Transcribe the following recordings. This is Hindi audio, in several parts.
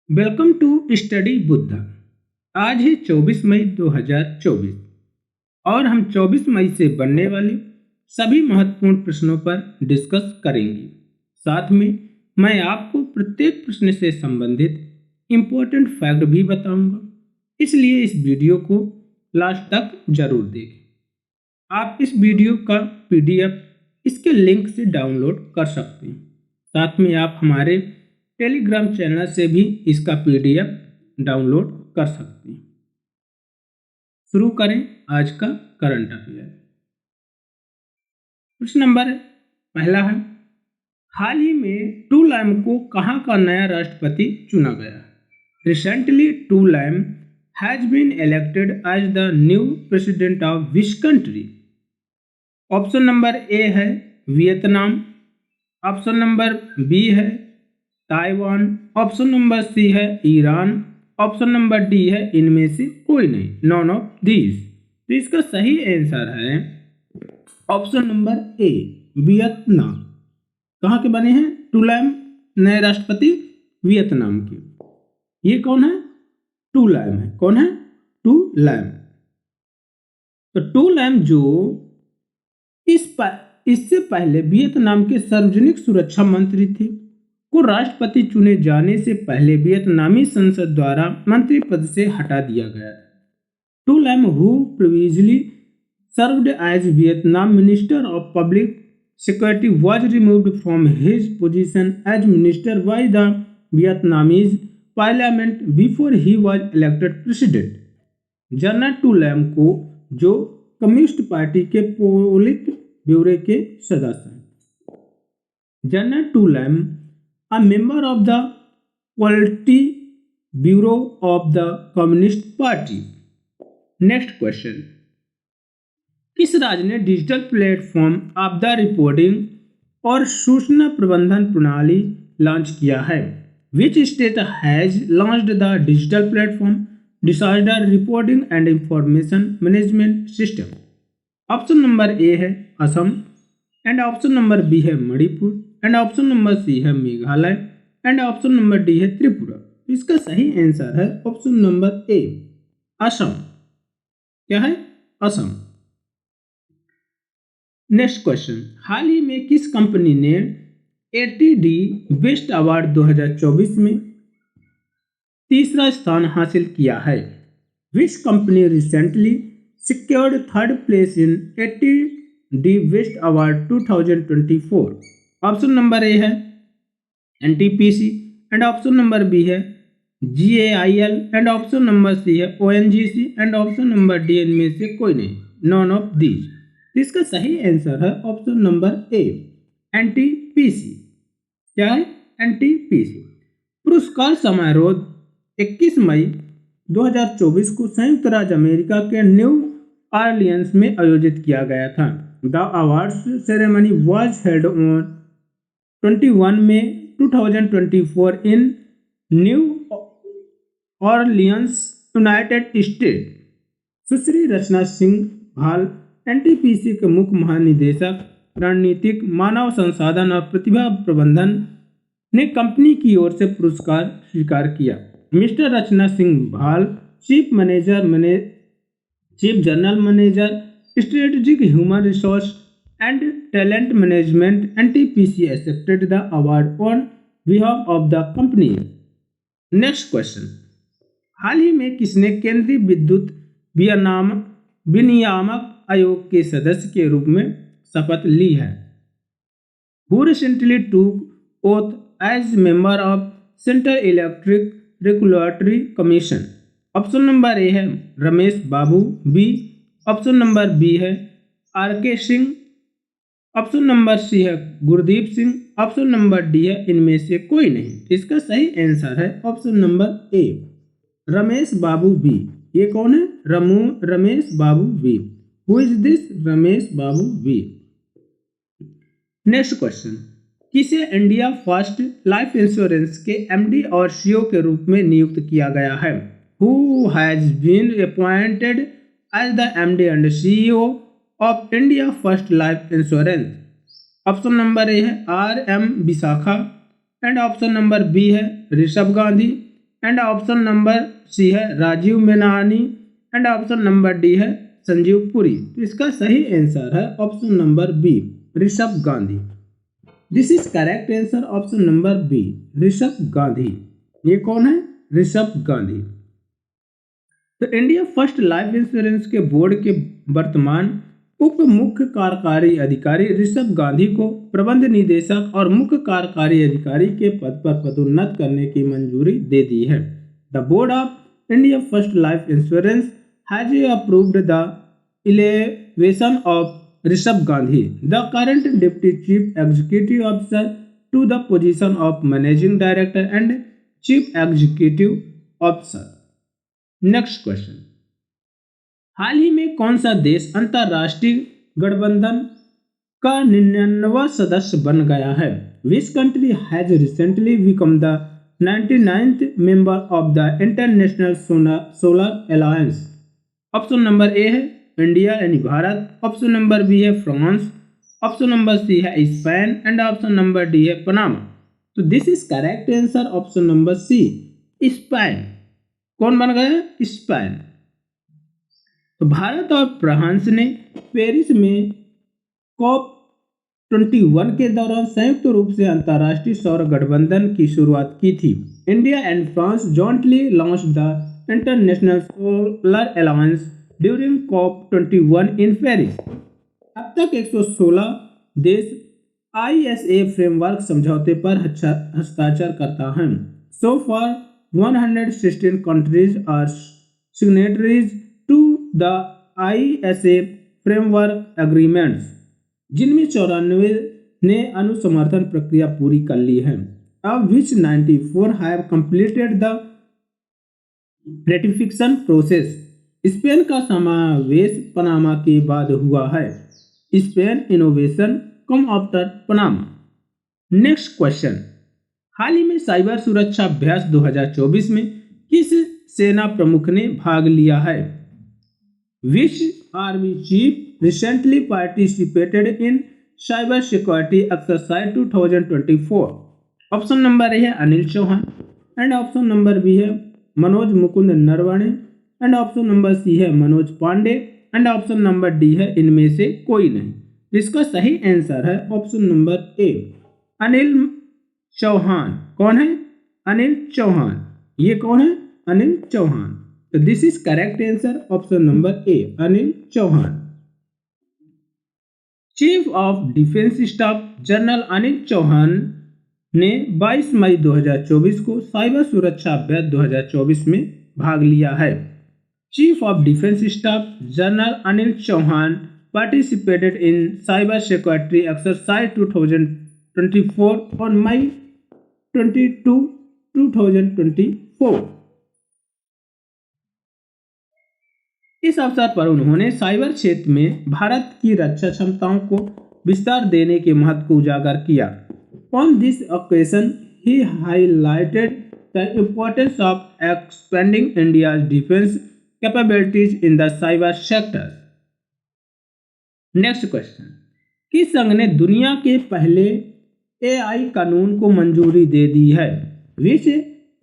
Welcome to study Buddha. आज है 24 मई 2024 और हम 24 मई से बनने वाले सभी महत्वपूर्ण प्रश्नों पर डिस्कस करेंगे। साथ में मैं आपको प्रत्येक प्रश्न से संबंधित इम्पोर्टेंट फैक्ट भी बताऊंगा, इसलिए इस वीडियो को लास्ट तक जरूर देखें। आप इस वीडियो का पीडीएफ इसके लिंक से डाउनलोड कर सकते हैं। साथ में आप हमारे टेलीग्राम चैनल से भी इसका पीडीएफ डाउनलोड कर सकते हैं। शुरू करें आज का करंट अफेयर। प्रश्न नंबर पहला है, हाल ही में टू लाइम को कहां का नया राष्ट्रपति चुना गया? Recently To Lam has been elected as the new president of which country? Option number A है वियतनाम, ऑप्शन नंबर बी है ताइवान, ऑप्शन नंबर सी है ईरान, ऑप्शन नंबर डी है इनमें से कोई नहीं, नॉन ऑफ दीज। तो इसका सही आंसर है ऑप्शन नंबर ए वियतनाम। कहाँ के बने हैं टू लाइम नए राष्ट्रपति? वियतनाम के। ये कौन है? टू लाइम है। कौन है? To Lam. तो टू लाइम जो इससे पहले वियतनाम के सार्वजनिक सुरक्षा मंत्री थे, को राष्ट्रपति चुने जाने से पहले वियतनामी संसद द्वारा मंत्री पद से हटा दिया गया था। To Lam who previously served as Vietnam minister of public security was removed from his position as minister by the Vietnamese parliament before he was elected president. General To Lam को जो कम्युनिस्ट पार्टी के पोलित ब्यूरो के सदस्य हैं। General To Lam a member of the Polity Bureau of the Communist Party. Next question. किस राज्य ने डिजिटल प्लेटफॉर्म आपदा रिपोर्टिंग और सूचना प्रबंधन प्रणाली लॉन्च किया है? Which state has launched the digital platform disaster reporting and information management system? Option number A है Assam, and option number B है Manipur, and option number C है Meghalaya, and option number D है त्रिपुरा। इसका सही आंसर है ऑप्शन नंबर ए असम। क्या है? असम। नेक्स्ट क्वेश्चन, हाल ही में किस कंपनी ने एटीडी बेस्ट अवार्ड 2024 में तीसरा स्थान हासिल किया है? Which company recently secured third place in ATD best award 2024? Option number A है NTPC, and option number B है GAIL, and option number C है ONGC, and option number D इनमें से कोई नहीं, नॉन ऑफ दीज। इसका सही आंसर है ऑप्शन नंबर ए एनटीपीसी। क्या है? एनटीपीसी। पुरस्कार समारोह 21 मई 2024 को संयुक्त राज्य अमेरिका के न्यू ऑरलियंस में आयोजित किया गया था। The awards ceremony was held on 21 May 2024 in New Orleans, United State. Sushri Rachna Singh Bhal NTPC के मुख्य महानिदेशक रणनीतिक मानव संसाधन और प्रतिभा प्रबंधन ने कंपनी की ओर से पुरस्कार स्वीकार किया। मिस्टर रचना सिंह भाल chief general manager strategic human resource and talent management, NTPC accepted the award on behalf of the company. Next question. हाल ही में किसने केंद्रीय विद्युत विनियामक आयोग के सदस्य के रूप में शपथ ली है? Who recently took oath as member of Central Electric Regulatory Commission? Option number A है Ramesh Babu, B option number B है RK Singh, option number C है Gurdeep Singh, option number D है इनमें से कोई नहीं। इसका सही आंसर है option number A Ramesh Babu B. ये कौन है? Ramesh Babu B. Who is this? Ramesh Babu B. Next question, किसे इंडिया फर्स्ट लाइफ इंश्योरेंस के एमडी और सीईओ के रूप में नियुक्त किया गया है? Who has been appointed as the MD and CEO of India First Life Insurance? Option number A है R M Vishakha, and option number B है Rishabh Gandhi, and option number C है Rajeev Menani and option number D है संजीव पुरी। तो इसका सही आंसर है option number B, Rishabh Gandhi. This is correct answer, option number B, Rishabh Gandhi. ये कौन है? ऋषभ गांधी। तो इंडिया फर्स्ट लाइफ इंश्योरेंस के बोर्ड के वर्तमान उप मुख्य कार्यकारी अधिकारी ऋषभ गांधी को प्रबंध निदेशक और मुख्य कार्यकारी अधिकारी के पद पर पदोन्नत करने की मंजूरी दे दी है। The board of India First Life insurance has approved the elevation of Rishabh Gandhi, the current Deputy Chief Executive Officer, to the position of Managing Director and Chief Executive Officer. Next question, हाल ही में कौन सा देश अंतर्राष्ट्रीय गठबंधन का 99वां सदस्य बन गया है? Which country has recently become the 99th member of the international solar alliance? Option number A है इंडिया यानी भारत, ऑप्शन नंबर बी है फ्रांस, ऑप्शन नंबर सी है Spain and option number D है पनामा। तो this is correct answer, option number C, Spain. कौन बन गया? स्पेन। तो भारत और फ्रांस ने पेरिस में COP21 के दौरान संयुक्त रूप से अंतर्राष्ट्रीय सौर गठबंधन की शुरुआत की थी। India and France jointly launched the international solar alliance during COP21 in Paris. अब तक 116 देश ISA फ्रेमवर्क समझौते पर हस्ताक्षर करता है। सो फार 116 countries are signatories to the ISA framework agreements, जिनमें 94 ने अनुसमर्थन प्रक्रिया पूरी कर ली है। अब which 94 have completed the ratification process? Spain का समावेश पनामा के बाद हुआ है। Spain innovation come after Panama. Next question, हाल ही में साइबर सुरक्षा अभ्यास 2024 में किस सेना प्रमुख ने भाग लिया है? Which army chief recently participated in cyber security exercise 2024? Option number A है Anil Chauhan and option number B है Manoj Mukund Naravane and option number C है Manoj Pande and option number D है इनमें से कोई नहीं। इसका सही आंसर है option number A, Anil Chauhan. कौन है? अनिल चौहान। ये कौन है? अनिल चौहान। तो this is correct answer, option number A, Anil Chauhan. Chief of defence staff general Anil Chauhan ने 22 मई 2024 को साइबर सुरक्षा अभ्यास 2024 में भाग लिया है। Chief of defence staff general Anil Chauhan participated in cyber security exercise 2024 on May 22, 2024। इस अवसर पर उन्होंने साइबर क्षेत्र में भारत की रक्षा क्षमताओं को विस्तार देने के महत्व को उजागर किया। On this occasion, he highlighted the importance of expanding India's defense capabilities in the cyber sector। Next question, किस संघ ने दुनिया के पहले AI कानून को मंजूरी दे दी है? Which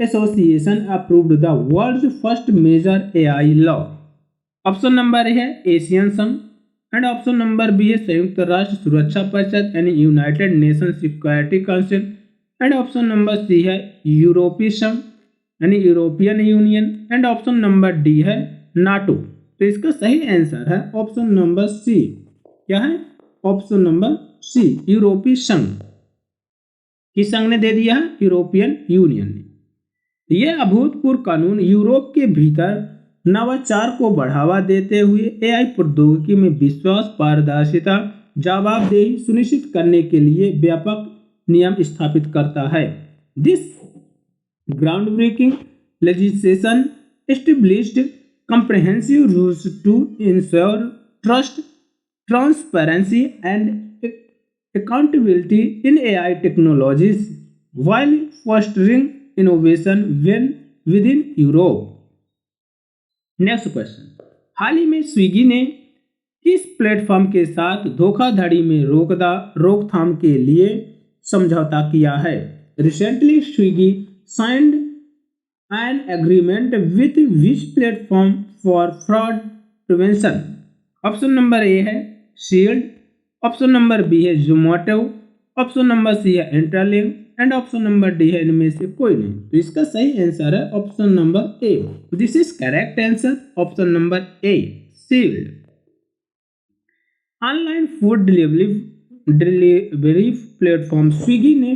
association approved the world's first major AI law? Option number A है एशियन संघ एंड ऑप्शन नंबर बी है संयुक्त राष्ट्र सुरक्षा परिषद यानी United Nation Security Council and option number C है यूरोपीय संघ यानी European Union and option number D है नाटो। तो इसका सही आंसर है ऑप्शन नंबर सी। क्या है? ऑप्शन नंबर सी, यूरोपीय संघ। किस संघ ने दे दिया है? यूरोपियन यूनियन ने। यह अभूतपूर्व कानून यूरोप के भीतर नवाचार को बढ़ावा देते हुए AI प्रौद्योगिकी में विश्वास, पारदर्शिता, जवाबदेही सुनिश्चित करने के लिए व्यापक नियम स्थापित करता है। This ground breaking legislation established comprehensive rules to ensure trust, transparency and accountability in AI technologies while fostering innovation within Europe। Next question, हाल ही में स्विगी ने किस प्लेटफॉर्म के साथ धोखाधड़ी में रोकथाम के लिए समझौता किया है? Recently Swiggy signed an agreement with which platform for fraud prevention? Option number A है शील्ड, ऑप्शन नंबर बी है जोमेटो, ऑप्शन नंबर सी है interlink and option number D है इनमें से कोई नहीं। तो इसका सही आंसर है option number A. This is correct answer, option number A shield. Online food delivery platform Swiggy ने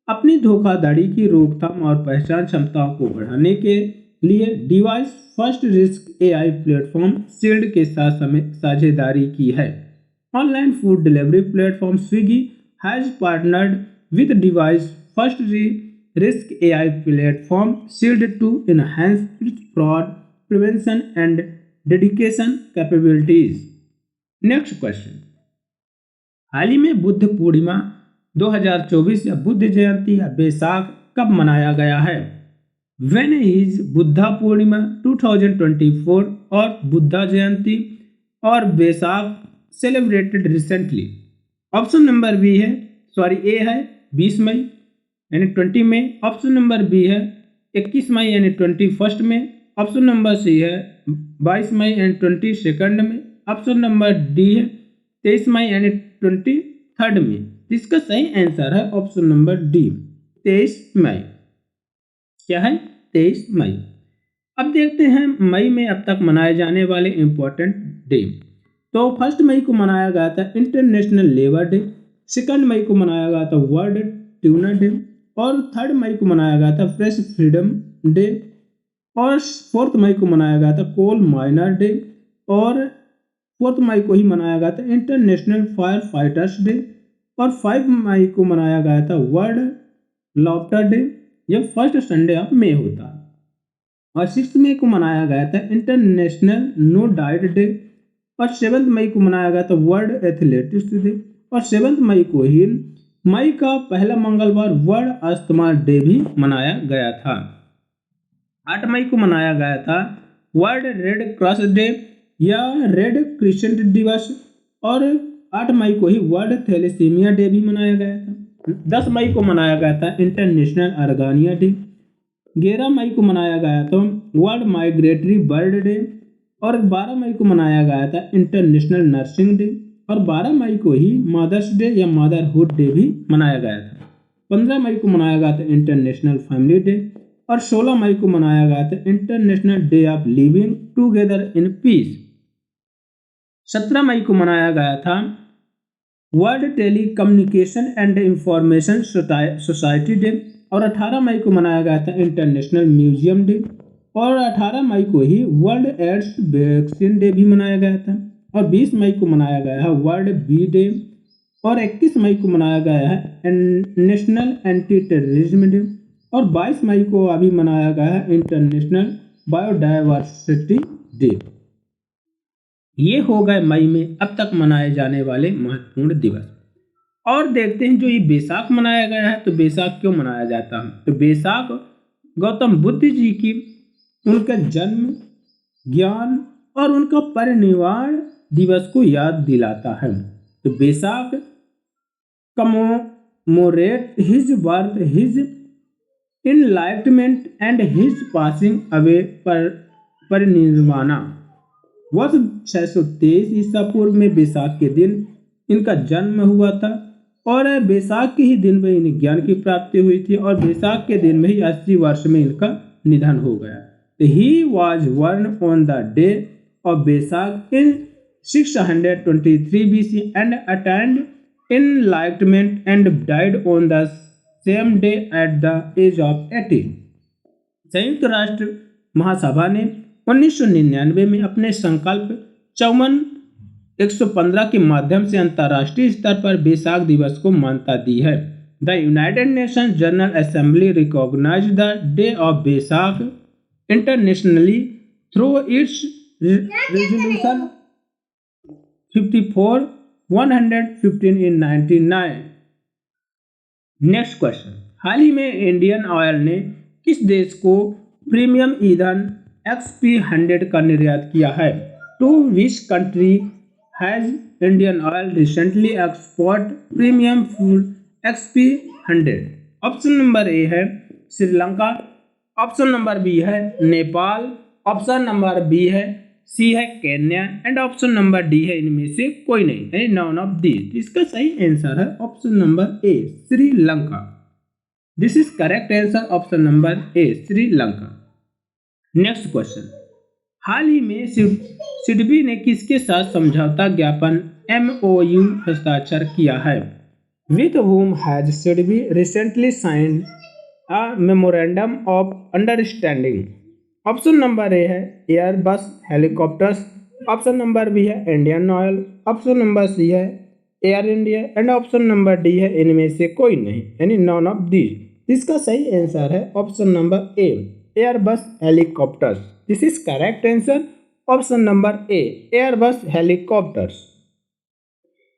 अपनी धोखाधड़ी की रोकथाम और पहचान क्षमताओं को बढ़ाने के लिए device first risk AI platform Shield के साथ साझेदारी की है। Online food delivery platform Swiggy has partnered with device first risk AI platform Shield to enhance its fraud prevention and dedication capabilities. Next question, हाल ही में बुद्ध पूर्णिमा 2024 या बुद्ध जयंती या बैसाख कब मनाया गया है? When is बुद्धा पूर्णिमा 2024 और बुद्धा जयंती और Baisakh celebrated recently? Option number B है ए है 20 मई यानी 20 मई, ऑप्शन नंबर बी है 21 मई यानी 21 में, ऑप्शन नंबर सी है 22 मई यानी 22 में, ऑप्शन नंबर डी है 23 मई यानी 23 में। इसका सही आंसर है ऑप्शन नंबर डी 23 मई। क्या है? 23 मई। अब देखते हैं मई में अब तक मनाए जाने वाले इंपॉर्टेंट डे। तो 1 मई को मनाया गया था इंटरनेशनल लेबर डे, 2 मई को मनाया गया था वर्ल्ड ट्यूनर डे, और 3 मई को मनाया गया था प्रेस फ्रीडम डे, और 4 मई को मनाया गया था कोल माइनर डे, और 4 मई को ही मनाया गया था इंटरनेशनल फायर फाइटर्स डे, और 5 मई को मनाया गया था वर्ल्ड लॉफ्टर डे। यह फर्स्ट संडे ऑफ मई होता है। और 6 मई को मनाया गया था इंटरनेशनल नो डाइट डे, और 7 मई को मनाया गया था वर्ल्ड एथलेटिक्स डे, और 7 मई को ही मई का पहला मंगलवार वर्ल्ड अस्थमा डे भी मनाया गया था। 8 मई को मनाया गया था वर्ल्ड रेड क्रॉस डे या रेड क्रिसेंट दिवस, और 8 मई को ही वर्ल्ड थैलेसीमिया डे भी मनाया गया था। 10 मई को मनाया गया था इंटरनेशनल अर्गानिया डे, 11 मई को मनाया गया था वर्ल्ड माइग्रेटरी बर्ड डे, और 12 मई को मनाया गया था इंटरनेशनल नर्सिंग डे, और 12 मई को ही मदर्स डे या मदरहुड डे भी मनाया गया था। 15 मई को मनाया गया था इंटरनेशनल फैमिली डे, और 16 मई को मनाया गया था international day of living together in peace. 17 मई को मनाया गया था world telecommunication and information society day, और 18 मई को मनाया गया था इंटरनेशनल म्यूजियम डे, और 18 मई को ही वर्ल्ड एड्स वैक्सीन डे भी मनाया गया था, और 20 मई को मनाया गया है वर्ल्ड बी डे, और 21 मई को मनाया गया है नेशनल एंटी टेररिज्म डे, और 22 मई को अभी मनाया गया है इंटरनेशनल बायोडाइवर्सिटी डे। ये हो गए मई में अब तक मनाए जाने वाले महत्वपूर्ण दिवस। और देखते हैं जो ये बैसाख मनाया गया है, तो बैसाख क्यों मनाया जाता है? तो बैसाख गौतम बुद्ध जी की उनका जन्म, ज्ञान और उनका परिनिर्वाण दिवस को याद दिलाता है। तो Baisakh commemorate his birth, his enlightenment and his passing away parinirvana. वर्ष 623 ईसा पूर्व में बैसाख के दिन इनका जन्म हुआ था, और बैसाख के ही दिन में इन्हें ज्ञान की प्राप्ति हुई थी, और बैसाख के दिन में ही 80 वर्ष में इनका निधन हो गया। He was born on the day of Baisakh in 623 BC and attained enlightenment and died on the same day at the age of 80। संयुक्त राष्ट्र महासभा ने 1999 में अपने संकल्प 54-115 के माध्यम से अंतर्राष्ट्रीय स्तर पर बैसाख दिवस को मान्यता दी है। The United Nations General Assembly recognise the day of Baisakh internationally through its resolution 54-115 in 1999। Next question, हाल ही में इंडियन ऑयल ने किस देश को प्रीमियम ईंधन XP100 का निर्यात किया है? To which country has Indian oil recently export premium fuel XP100? Option number A है श्रीलंका, ऑप्शन नंबर बी है नेपाल, ऑप्शन नंबर बी है सी है Kenya and option number D है इनमें से कोई नहीं, यानी नॉन ऑफ दिस। इसका सही आंसर है option number A Sri Lanka. This is correct answer, option number A Sri Lanka. Next question, हाल ही में सिडबी ने किसके साथ समझौता ज्ञापन MOU हस्ताक्षर किया है? With whom has SIDBI recently signed a memorandum of understanding? Option number A है Airbus helicopters, option number B है Indian Oil, option number C है Air India and option number D है इनमें से कोई नहीं, यानी नॉन ऑफ दिस। इसका सही आंसर है option number A Airbus helicopters. This is correct answer, option number A Airbus helicopters.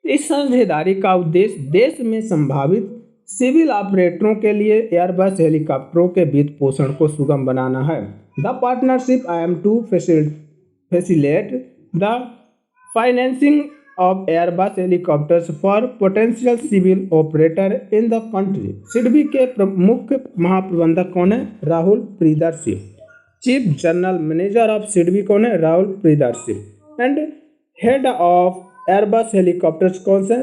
इस साझेदारी का उद्देश्य देश में संभावित सिविल ऑपरेटरों के लिए एयरबस हेलीकॉप्टरों के वित्त पोषण को सुगम बनाना है। The partnership aim to facilitate the financing of Airbus helicopters for potential civil operator in the country. SIDBI के मुख्य महाप्रबंधक कौन है? Rahul Priyadarshi. Chief general manager of SIDBI कौन है? Rahul Priyadarshi. And head of Airbus helicopters कौन से?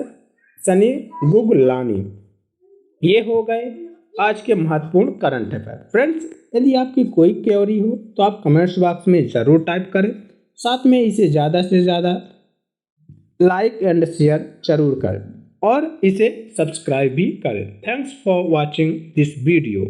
सनी गुगलानी। ये हो गए आज के महत्वपूर्ण करंट अफेयर। फ्रेंड्स, यदि आपकी कोई क्वेरी हो तो आप कमेंट्स बॉक्स में ज़रूर टाइप करें, साथ में इसे ज़्यादा से ज़्यादा लाइक एंड शेयर जरूर करें और इसे सब्सक्राइब भी करें। Thanks for watching this video.